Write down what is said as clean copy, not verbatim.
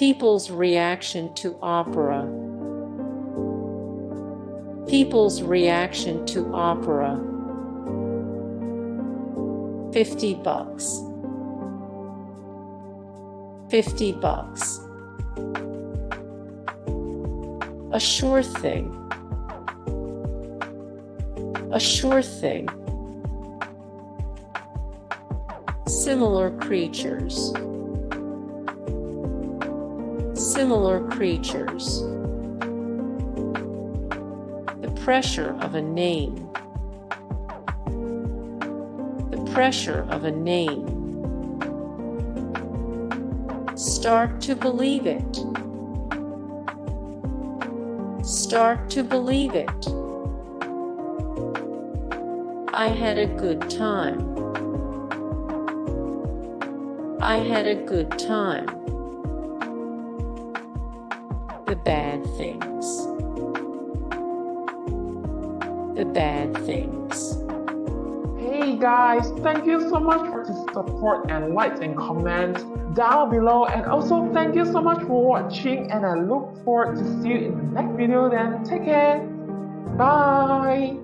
People's reaction to opera. People's reaction to opera. $50. $50. A sure thing. A sure thing. Similar creatures. Similar creatures. The pressure of a name. The pressure of a name. Start to believe it. Start to believe it. I had a good time. I had a good time. The bad things. The bad things. Hey guys, thank you so much for the support and likes and comments down below, and also thank you so much for watching, and I look forward to see you in the next video. Then take care. Bye.